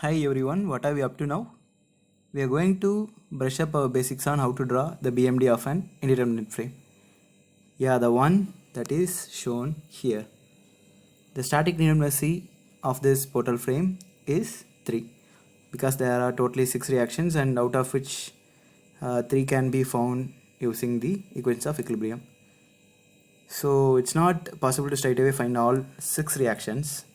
Hi everyone, what are we up to now? We are going to brush up our basics on how to draw the BMD of an indeterminate frame. Yeah, the one that is shown here. The static indeterminacy of this portal frame is 3 because there are totally 6 reactions and out of which 3 can be found using the equations of equilibrium. So it's not possible to straight away find all 6 reactions,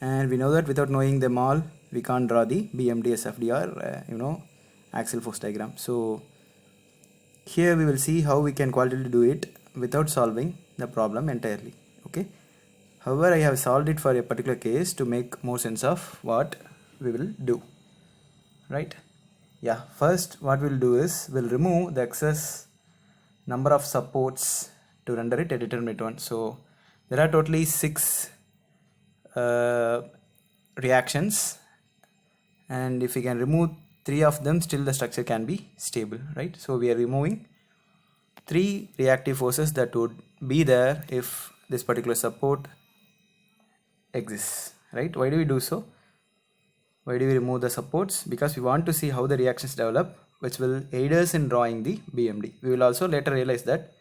and we know that without knowing them all we can't draw the BMD SFD or axial force diagram. So here we will see how we can qualitatively do it without solving the problem entirely. Okay, however, I have solved it for a particular case to make more sense of what we will do, right? Yeah, first what we'll do is we'll remove the excess number of supports to render it a determinate one. So there are totally 6 uh, reactions, and if we can remove 3 of them, still the structure can be stable, right? So we are removing 3 reactive forces that would be there if this particular support exists, right? Why do we do so? Why do we remove the supports? Because we want to see how the reactions develop, which will aid us in drawing the BMD. We will also later realize that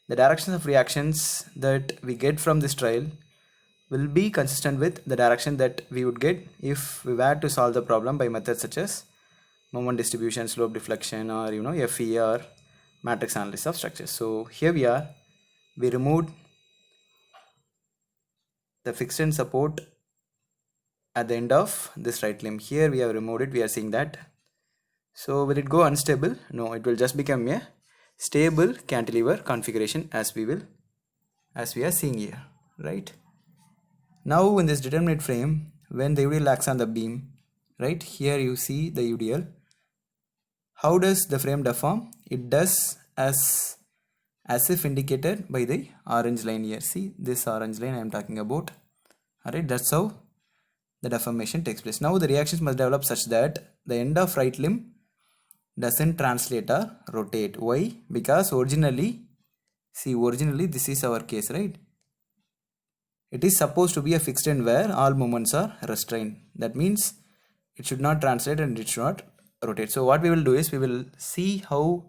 the directions of reactions that we get from this trial will be consistent with the direction that we would get if we were to solve the problem by methods such as moment distribution, slope deflection, or FE or matrix analysis of structures. So here we removed the fixed end support at the end of this right limb. Here we have removed it, we are seeing that. So will it go unstable? No, it will just become a stable cantilever configuration as we are seeing here, right? Now in this determinate frame, when the UDL acts on the beam, right, here you see the UDL. How does the frame deform? It does as if indicated by the orange line here. See this orange line I am talking about. Alright, that's how the deformation takes place. Now the reactions must develop such that the end of right limb doesn't translate or rotate. Why? Because originally this is our case, right? It is supposed to be a fixed end where all moments are restrained. That means it should not translate and it should not rotate. So what we will do is we will see how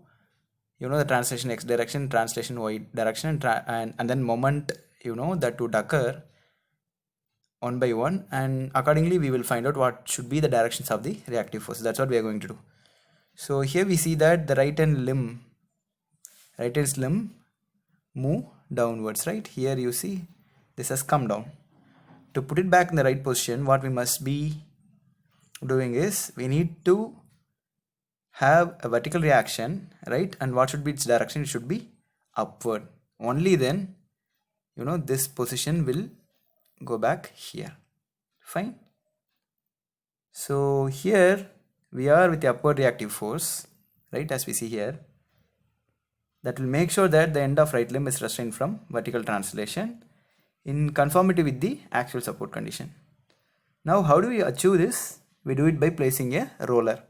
the translation x direction, translation y direction, and then moment that would occur one by one, and accordingly we will find out what should be the directions of the reactive force. That's what we are going to do. So here we see that the right hand limb move downwards, right? Here you see this has come down. To put it back in the right position, what we must be doing is we need to have a vertical reaction, right? And what should be its direction? It should be upward. Only then this position will go back here. Fine. So here we are with the upward reactive force, right, as we see here, that will make sure that the end of right limb is restrained from vertical translation in conformity with the actual support condition. Now how do we achieve this? We do it by placing a roller,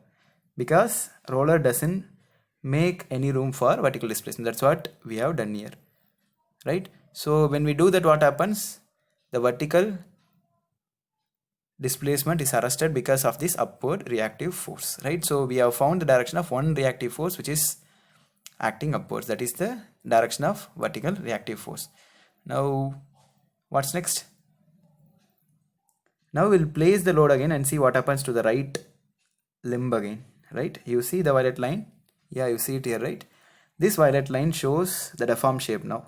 because roller doesn't make any room for vertical displacement. That's what we have done here, right? So when we do that, what happens? The vertical displacement is arrested because of this upward reactive force, right? So we have found the direction of one reactive force which is acting upwards. That is the direction of vertical reactive force. Now what's next? Now we'll place the load again and see what happens to the right limb again, right? You see the violet line? Yeah, you see it here, right? This violet line shows the deformed shape now,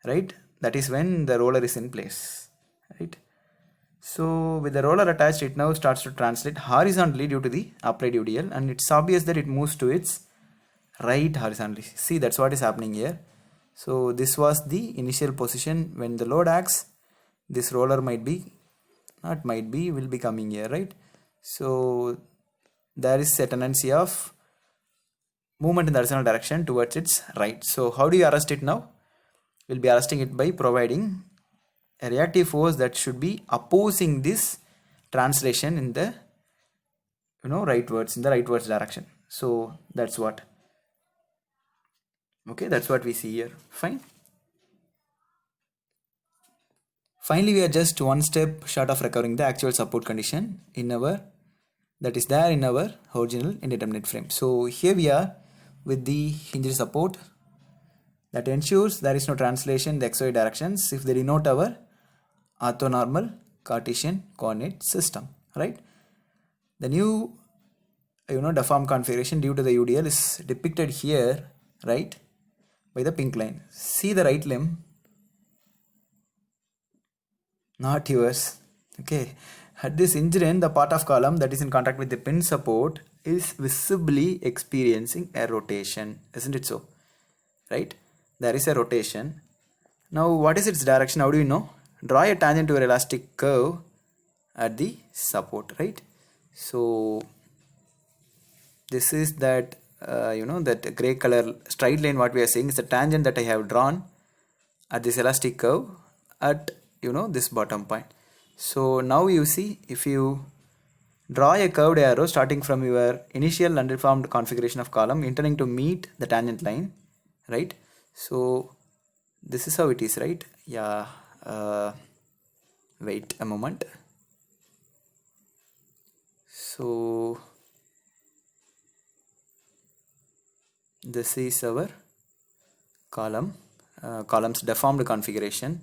right? That is when the roller is in place, right? So with the roller attached, it now starts to translate horizontally due to the applied UDL, and it's obvious that it moves to its right horizontally. See, that's what is happening here. So this was the initial position. When the load acts, this roller will be coming here, right? So there is a tendency of movement in the horizontal direction towards its right. So how do you arrest it now? We'll be arresting it by providing a reactive force that should be opposing this translation in the rightwards direction. So that's what we see here. Fine. Finally, we are just one step short of recovering the actual support condition in our that is there in our original indeterminate frame. So here we are with the hinged support that ensures there is no translation in the XY directions if they denote our orthonormal Cartesian coordinate system, right? The new deformed configuration due to the UDL is depicted here, right, by the pink line. See the right limb, not yours. Okay, at this incident, the part of column that is in contact with the pin support is visibly experiencing a rotation, isn't it so? Right, there is a rotation. Now what is its direction? How do you know? Draw a tangent to your elastic curve at the support, right? So this is that that gray color straight line. What we are saying is the tangent that I have drawn at this elastic curve at this bottom point. So now you see, if you draw a curved arrow starting from your initial undeformed configuration of column intending to meet the tangent line, right? So this is how it is, right? Yeah, wait a moment. So this is our column's deformed configuration,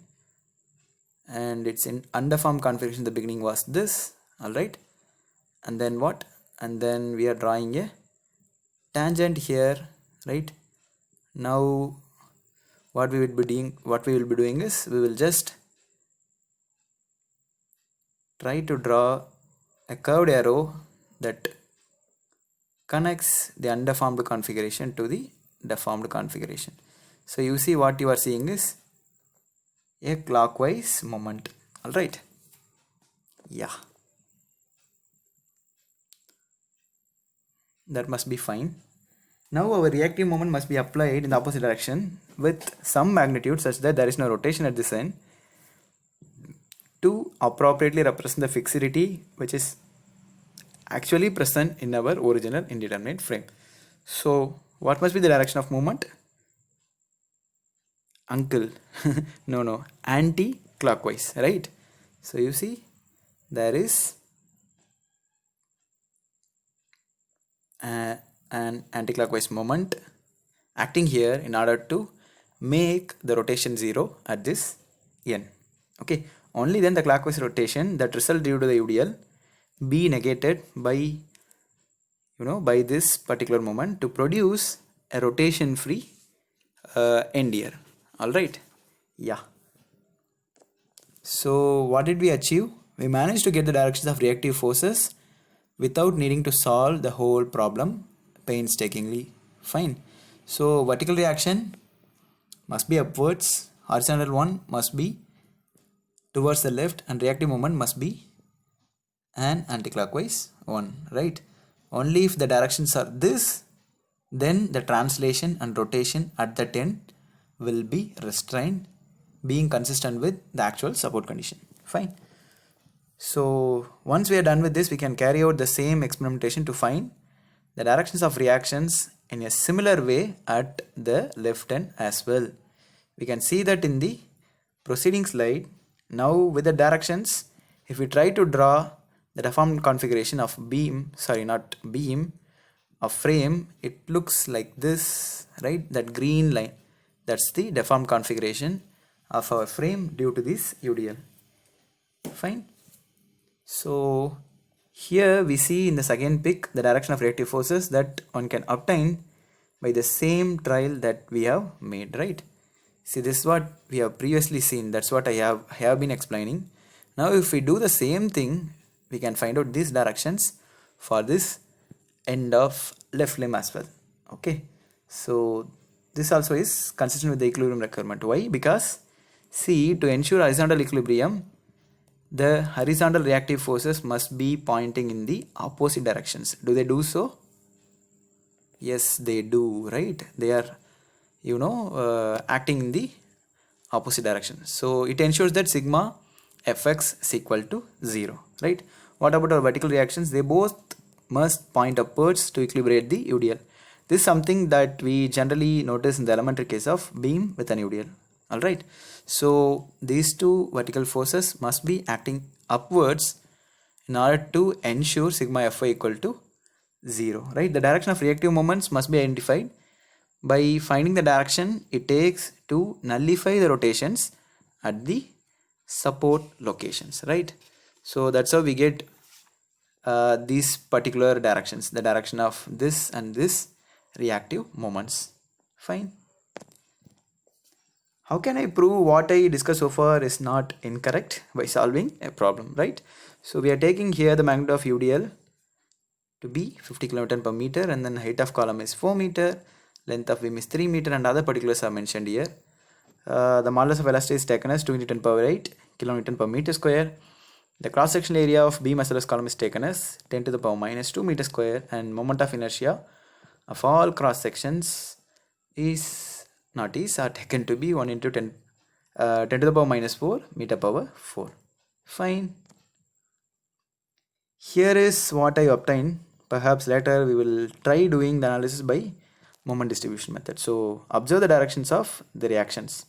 and it's in undeformed configuration. The beginning was this, all right, and then what? And then we are drawing a tangent here, right? Now what we will be doing is we will just try to draw a curved arrow that connects the undeformed configuration to the deformed configuration. So you see, what you are seeing is a clockwise moment, all right? Yeah, that must be fine. Now our reactive moment must be applied in the opposite direction with some magnitude such that there is no rotation at this end, to appropriately represent the fixity which is actually present in our original indeterminate frame. So what must be the direction of movement? Uncle, no, anti-clockwise, right? So you see, there is an anti-clockwise moment acting here in order to make the rotation 0 at this n. Okay, only then the clockwise rotation that result due to the UDL be negated by by this particular moment to produce a rotation free end here. All right, yeah. So what did we achieve? We managed to get the directions of reactive forces without needing to solve the whole problem painstakingly. Fine. So vertical reaction must be upwards, horizontal one must be towards the left, and reactive moment must be an anticlockwise one, right? Only if the directions are this, then the translation and rotation at that end will be restrained, being consistent with the actual support condition. Fine. So once we are done with this, we can carry out the same experimentation to find the directions of reactions in a similar way at the left end as well. We can see that in the preceding slide. Now with the directions, if we try to draw the deformed configuration of of frame, it looks like this, right? That green line, that's the deformed configuration of our frame due to this UDL. Fine. So here we see in the second pic the direction of reactive forces that one can obtain by the same trial that we have made, right? See, this is what we have previously seen. That's what I have been explaining. Now if we do the same thing, we can find out these directions for this end of left limb as well. Okay, so this also is consistent with the equilibrium requirement. Why? Because see, to ensure horizontal equilibrium, the horizontal reactive forces must be pointing in the opposite directions. Do they do so? Yes, they do, right? They are acting in the opposite direction. So it ensures that sigma fx is equal to 0, right? What about our vertical reactions? They both must point upwards to equilibrate the UDL. This is something that we generally notice in the elementary case of beam with an UDL. Alright, so these two vertical forces must be acting upwards in order to ensure sigma Fy equal to 0, right? The direction of reactive moments must be identified. By finding the direction it takes to nullify the rotations at the support locations, right? So that's how we get these particular directions, the direction of this and this reactive moments. Fine. How can I prove what I discussed so far is not incorrect? By solving a problem, right? So we are taking here the magnitude of UDL to be 50 kN per meter, and then height of column is 4 meter, length of beam is 3 meter, and other particulars are mentioned here. The modulus of elasticity is taken as 2 × 10 power 8 kN per meter square. The cross sectional area of beam as well as column is taken as 10 to the power minus 2 meter square, and moment of inertia of all cross sections are taken to be 1 into 10 to the power minus 4 meter power 4. Fine. Here is what I obtained. Perhaps later we will try doing the analysis by moment distribution method. So observe the directions of the reactions.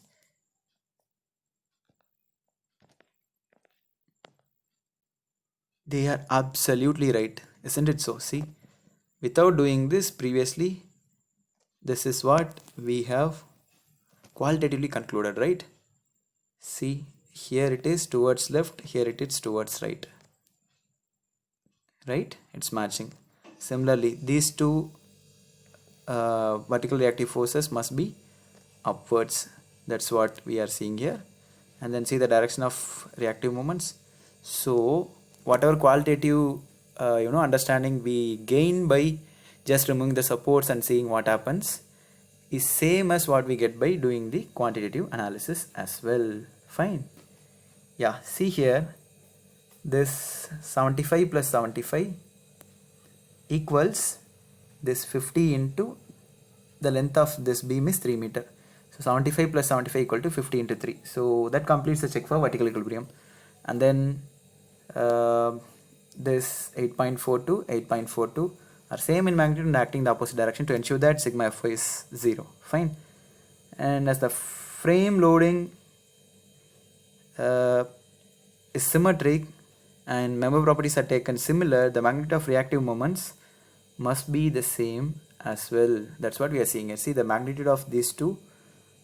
They are absolutely right, isn't it so? See, without doing this previously, this is what we have qualitatively concluded, right? See, here it is towards left, here it is towards right. Right? It's matching. Similarly, these two vertical reactive forces must be upwards. That's what we are seeing here. And then see the direction of reactive moments. So whatever qualitative understanding we gain by just removing the supports and seeing what happens is same as what we get by doing the quantitative analysis as well. Fine. Yeah, see here, this 75 plus 75 equals this 50 into the length of this beam is 3 meter. So 75 plus 75 equal to 50 into 3. So that completes the check for vertical equilibrium. And then this 8.42, 8.42 are same in magnitude and acting in the opposite direction to ensure that sigma Fy is 0. Fine. And as the frame loading is symmetric and member properties are taken similar, the magnitude of reactive moments must be the same as well. That's what we are seeing here. See, the magnitude of these two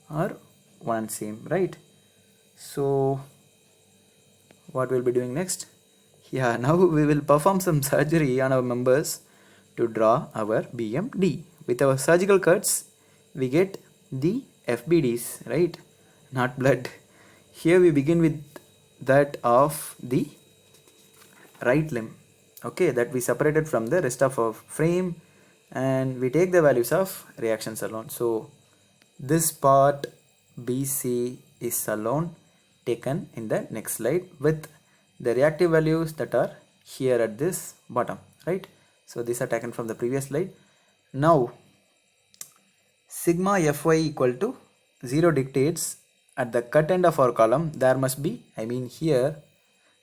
are one and same, right? So what we'll be doing next? Yeah, now we will perform some surgery on our members to draw our BMD. With our surgical cuts, we get the FBDs, right? Not blood. Here we begin with that of the right limb, okay, that we separated from the rest of our frame, and we take the values of reactions alone. So this part BC is alone taken in the next slide with the reactive values that are here at this bottom, right? So these are taken from the previous slide. Now sigma Fy equal to 0 dictates at the cut end of our column there must be, here,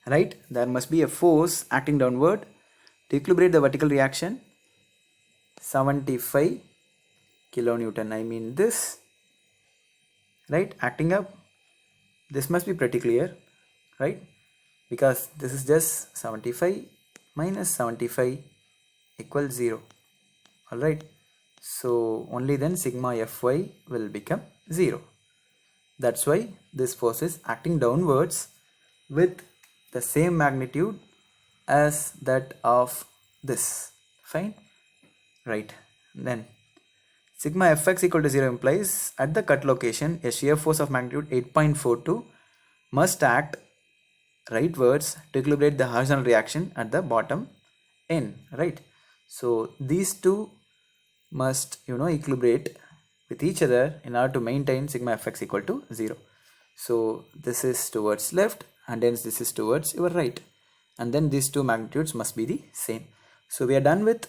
right, there must be a force acting downward to equilibrate the vertical reaction 75 kilonewton, this, right, acting up. This must be pretty clear, right, because this is just 75 minus 75 equals 0. Alright, so only then sigma Fy will become 0. That's why this force is acting downwards with the same magnitude as that of this. Fine, right? Then sigma Fx equal to 0 implies at the cut location a shear force of magnitude 8.42 must act rightwards to equilibrate the horizontal reaction at the bottom end, right? So these two must equilibrate with each other in order to maintain sigma Fx equal to 0. So this is towards left and hence this is towards your right, and then these two magnitudes must be the same. So we are done with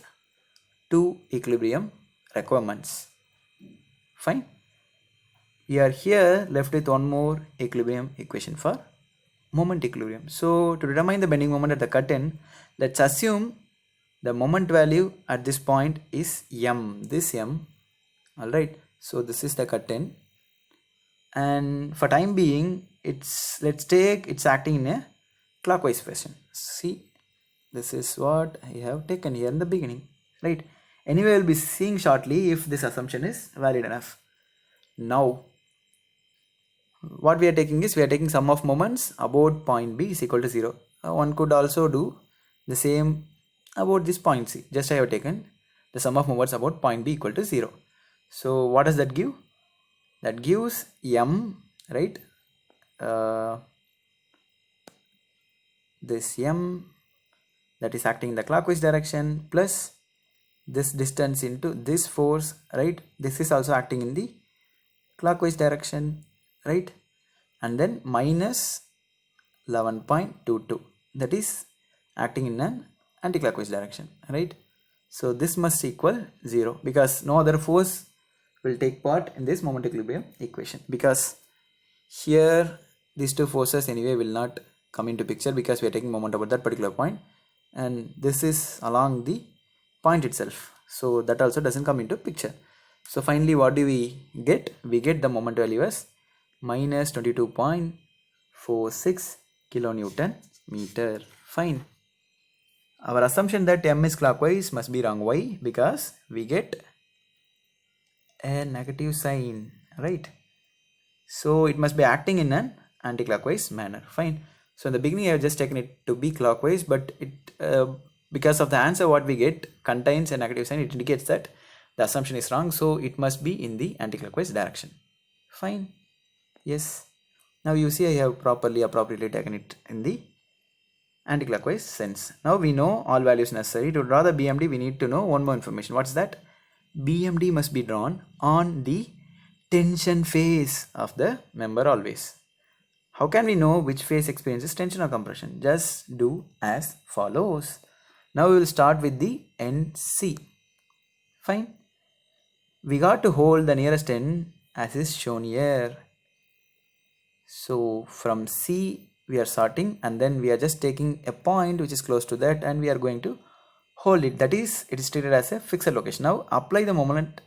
two equilibrium requirements. Fine. We are here left with one more equilibrium equation for moment equilibrium. So to determine the bending moment at the cut end, let's assume the moment value at this point is m, this m. Alright, so this is the cut end, and for time being let's take it's acting in a clockwise fashion. See, This is what I have taken here in the beginning, right? Anyway, we'll be seeing shortly if this assumption is valid enough. Now, what we are taking is we are taking sum of moments about point B is equal to 0. One could also do the same about this point C. Just I have taken the sum of moments about point B equal to 0. So what does that give? That gives M, right? This M that is acting in the clockwise direction plus this distance into this force, right? This is also acting in the clockwise direction, right? And then minus 11.22, that is acting in an anti-clockwise direction, right? So this must equal 0 because no other force will take part in this moment equilibrium equation, because here these two forces anyway will not come into picture because we are taking moment about that particular point, and this is along the point itself, so that also doesn't come into picture. So finally what do we get? We get the moment value as minus 22.46 kilonewton meter. Fine. Our assumption that M is clockwise must be wrong. Why? Because we get a negative sign, right? So it must be acting in an anti-clockwise manner. Fine. So in the beginning I have just taken it to be clockwise, but it because of the answer what we get contains a negative sign, it indicates that the assumption is wrong, so it must be in the anti-clockwise direction. Fine. Yes. Now you see I have appropriately taken it in the anti-clockwise sense. Now we know all values necessary. To draw the BMD we need to know one more information. What's that? BMD must be drawn on the tension phase of the member always. How can we know which phase experiences tension or compression? Just do as follows. Now we will start with the NC. Fine. We got to hold the nearest end as is shown here. So from C we are starting and then we are just taking a point which is close to that and we are going to hold it. That is, it is treated as a fixed location. Now apply the moment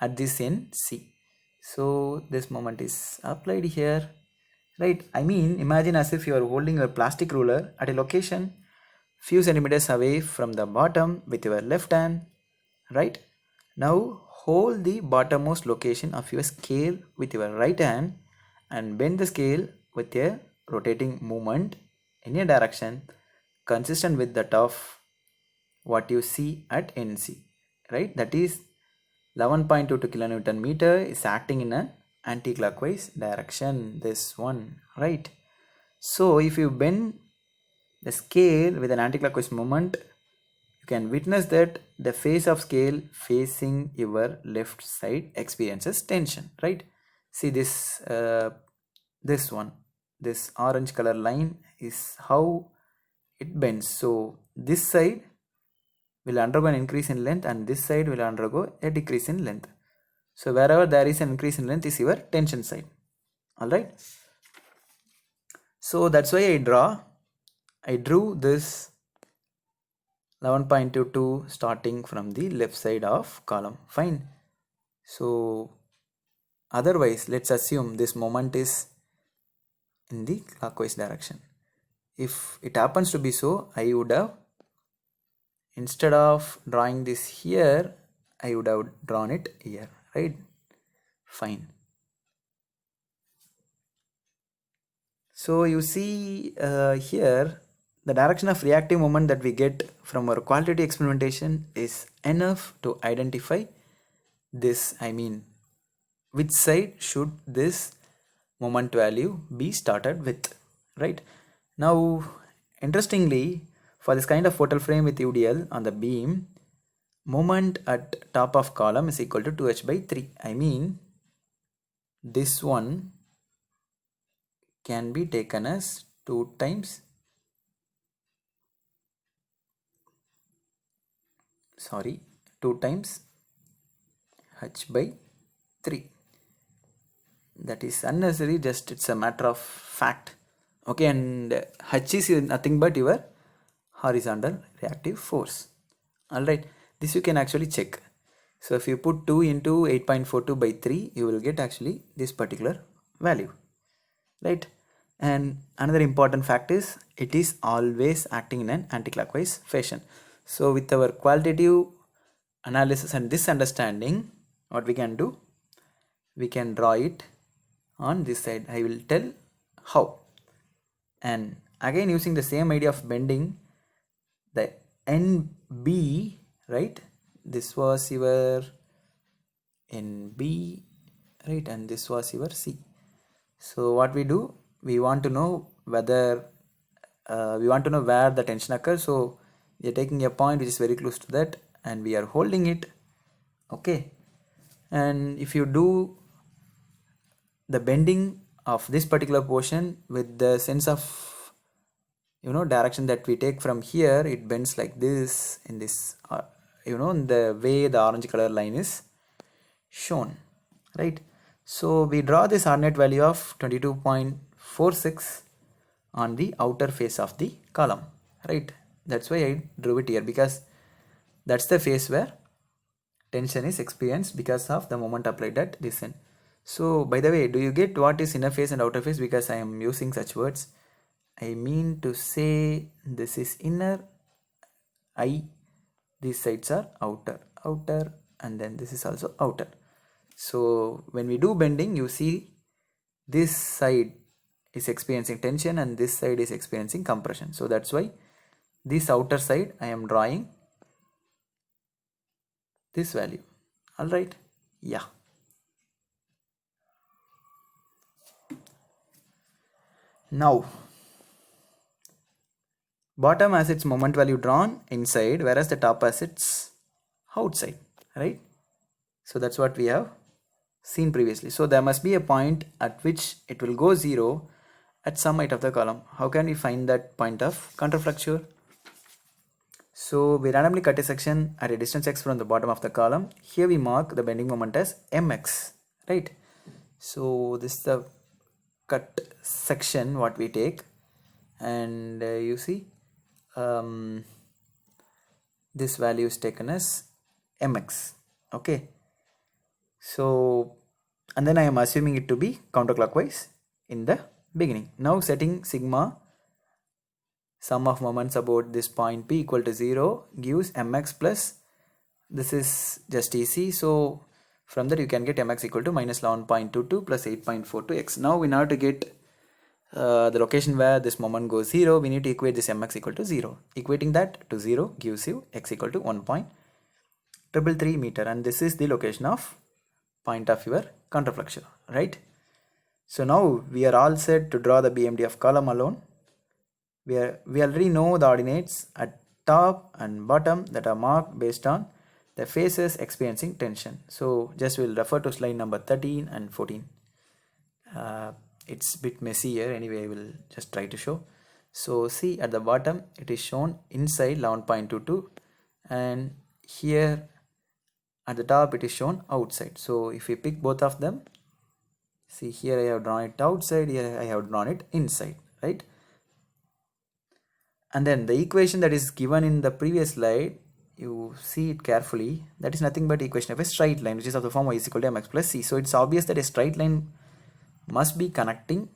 at this end C. So this moment is applied here, right? I mean, imagine as if you are holding a plastic ruler at a location few centimeters away from the bottom with your left hand, right? Now hold the bottommost location of your scale with your right hand and bend the scale with a rotating movement in a direction consistent with that of what you see at NC, right? That is 11.22 kilonewton meter is acting in an anti-clockwise direction, this one, right? So if you bend the scale with an anti-clockwise movement, you can witness that the face of scale facing your left side experiences tension, right? See this this one, this orange color line is how it bends. So this side will undergo an increase in length and this side will undergo a decrease in length. So wherever there is an increase in length is your tension side. Alright. So that's why I drew this 11.22 starting from the left side of column. Fine. So otherwise let's assume this moment is in the clockwise direction. If it happens to be so, I would have, instead of drawing this here, I would have drawn it here, right? Fine. So you see here the direction of reactive moment that we get from our qualitative experimentation is enough to identify this, I mean which side should this moment value be started with, right? Now interestingly, for this kind of photo frame with UDL on the beam, moment at top of column is equal to 2h by 3. I mean this one can be taken as 2 times h by 3. That is unnecessary, just it's a matter of fact. Okay, and h is nothing but your horizontal reactive force. Alright, this you can actually check. So if you put 2 into 8.42 by 3, you will get actually this particular value, right? And another important fact is it is always acting in an anticlockwise fashion. So with our qualitative analysis and this understanding, what we can do, we can draw it on this side. I will tell how. And again, using the same idea of bending, the NB, right? This was your NB, right? And this was your C. So what we do, we want to know whether we want to know where the tension occurs. So we are taking a point which is very close to that and we are holding it. Okay. And if you do the bending of this particular portion with the sense of direction that we take from here, it bends like this in this in the way the orange color line is shown, right? So we draw this R net value of 22.46 on the outer face of the column, right? That's why I drew it here, because that's the face where tension is experienced because of the moment applied at this end. So by the way, do you get what is inner face and outer face? Because I am using such words. I mean to say this is inner, these sides are outer, and then this is also outer. So when we do bending, you see this side is experiencing tension and this side is experiencing compression. So that's why this outer side I am drawing this value. All right. Yeah. Now bottom has its moment value drawn inside, whereas the top has its outside, right? So that's what we have seen previously. So there must be a point at which it will go 0 at some height of the column. How can we find that point of counterflexure? So we randomly cut a section at a distance x from the bottom of the column. Here we mark the bending moment as mx, right? So this is the cut section what we take, and you see this value is taken as mx. Okay, so and then I am assuming it to be counterclockwise in the beginning. Now setting sigma sum of moments about this point P equal to 0 gives mx plus, this is just easy, so from there you can get mx equal to minus 11.22 plus 8.42x. Now in order to get the location where this moment goes 0, we need to equate this mx equal to 0. Equating that to 0 gives you x equal to 1.333 meter, and this is the location of point of your counterflexure, right? So now we are all set to draw the BMD of column alone. We already know the ordinates at top and bottom that are marked based on the faces experiencing tension. So just we'll refer to slide number 13 and 14. It's a bit messy here, anyway I will just try to show. So see, at the bottom it is shown inside 11.22, and here at the top it is shown outside. So if we pick both of them, see here I have drawn it outside, here I have drawn it inside, right? And then the equation that is given in the previous slide, you see it carefully, that is nothing but equation of a straight line, which is of the form y is equal to mx plus c. So it's obvious that a straight line must be connecting,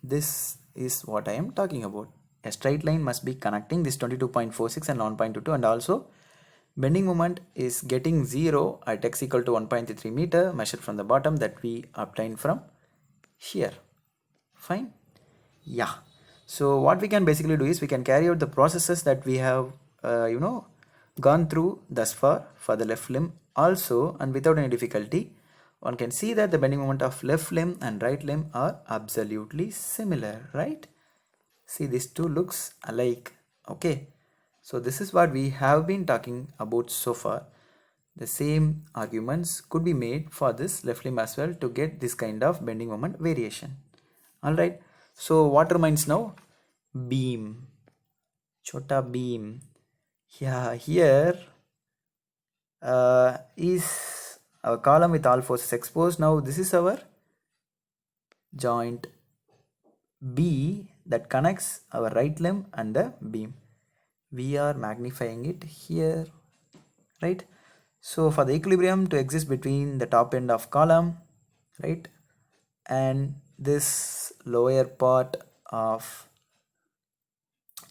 this is what I am talking about. A straight line must be connecting this 22.46 and 11.22, and also bending moment is getting 0 at x equal to 1.33 meter measured from the bottom that we obtained from here. Fine. Yeah. So what we can basically do is we can carry out the processes that we have gone through thus far for the left limb also, and without any difficulty one can see that the bending moment of left limb and right limb are absolutely similar, right? See, these two looks alike. Okay, so this is what we have been talking about so far. The same arguments could be made for this left limb as well to get this kind of bending moment variation. Alright, so what remains now? Beam, chota beam. Yeah, here is our column with all forces exposed. Now this is our joint B that connects our right limb and the beam. We are magnifying it here, right? So for the equilibrium to exist between the top end of column, right, and this lower part of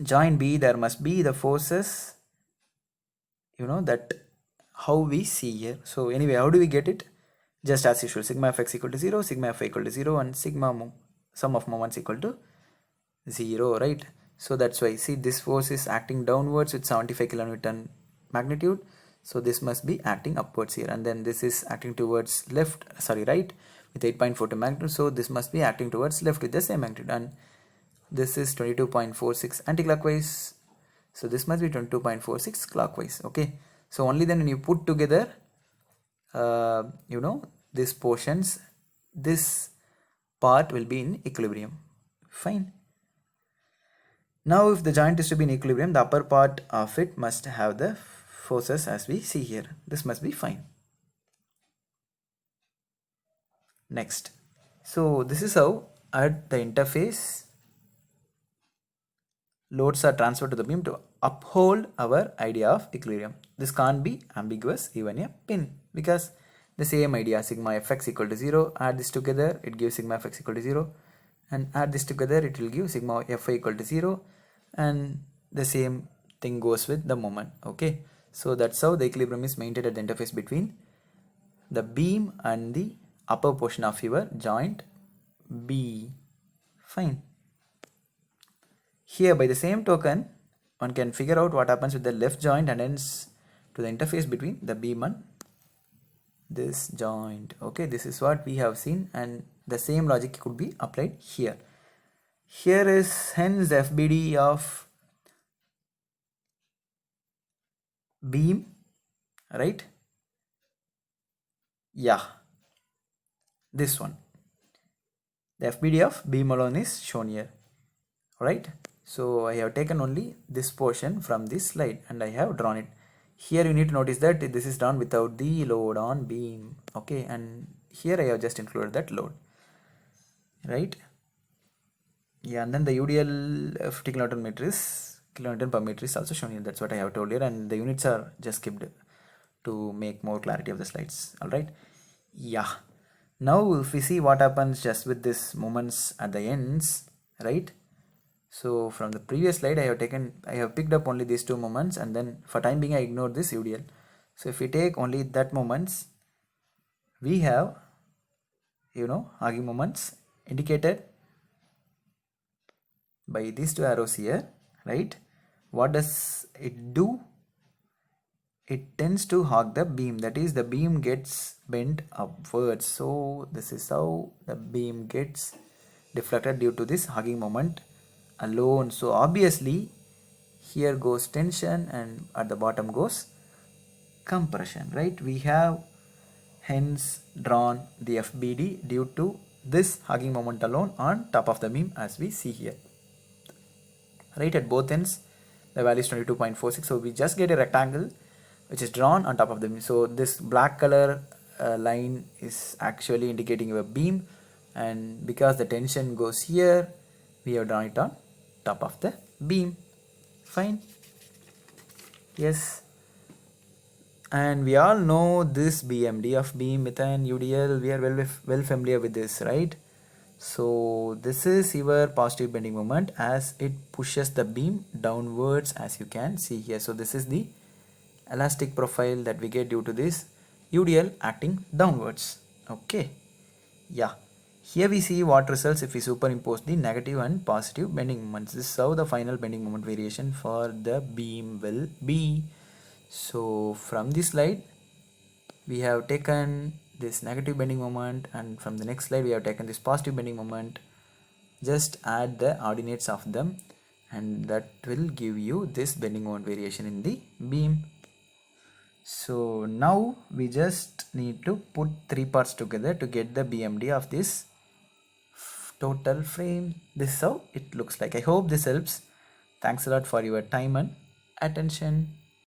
joint B, there must be the forces, that how we see here. So anyway, how do we get it? Just as usual, sigma of x equal to 0, sigma of y equal to 0, and sum of moments equal to 0, right? So that's why, see, this force is acting downwards with 75 kilonewton magnitude, so this must be acting upwards here, and then this is acting towards right with 8.42 magnitude, so this must be acting towards left with the same magnitude, and this is 22.46 anti-clockwise, so this must be 22.46 clockwise. Okay, so only then when you put together these portions, this part will be in equilibrium. Fine. Now if the joint is to be in equilibrium, the upper part of it must have the forces as we see here. This must be fine. Next, so this is how at the interface loads are transferred to the beam to uphold our idea of equilibrium. This can't be ambiguous even a pin, because the same idea, sigma fx equal to 0, add this together, it gives sigma fx equal to 0, and add this together, it will give sigma fy equal to 0, and the same thing goes with the moment. Okay, so that's how the equilibrium is maintained at the interface between the beam and the upper portion of your joint B. Fine. Here, by the same token, one can figure out what happens with the left joint and hence to the interface between the beam and this joint. Okay, this is what we have seen, and the same logic could be applied here. Here is hence the FBD of beam, right? Yeah, this one. The FBD of beam alone is shown here, right? So I have taken only this portion from this slide and I have drawn it. Here you need to notice that this is done without the load on beam. Okay, and here I have just included that load, right? Yeah, and then the UDL 50 kilonewton per meter is also shown here. That's what I have told here, and the units are just skipped to make more clarity of the slides. All right. Yeah. Now if we see what happens just with this moments at the ends, right? So from the previous slide I have picked up only these two moments, and then for time being I ignored this UDL. So if we take only that moments, we have Hagen moments indicated by these two arrows here, right? What does it do? It tends to hog the beam, that is the beam gets bent upwards. So this is how the beam gets deflected due to this hugging moment alone. So obviously here goes tension and at the bottom goes compression, right? We have hence drawn the FBD due to this hugging moment alone on top of the beam, as we see here, right? At both ends the value is 22.46, so we just get a rectangle which is drawn on top of the beam. So this black color line is actually indicating your beam, and because the tension goes here, we have drawn it on top of the beam. Fine. Yes, and we all know this BMD of beam with an UDL. We are well familiar with this, right? So this is your positive bending moment as it pushes the beam downwards, as you can see here. So this is the elastic profile that we get due to this UDL acting downwards. Okay, yeah, here we see what results if we superimpose the negative and positive bending moments. This is how the final bending moment variation for the beam will be. So from this slide we have taken this negative bending moment, and from the next slide we have taken this positive bending moment. Just add the ordinates of them and that will give you this bending moment variation in the beam. So now we just need to put three parts together to get the BMD of this total frame. This is how it looks like. I hope this helps. Thanks a lot for your time and attention.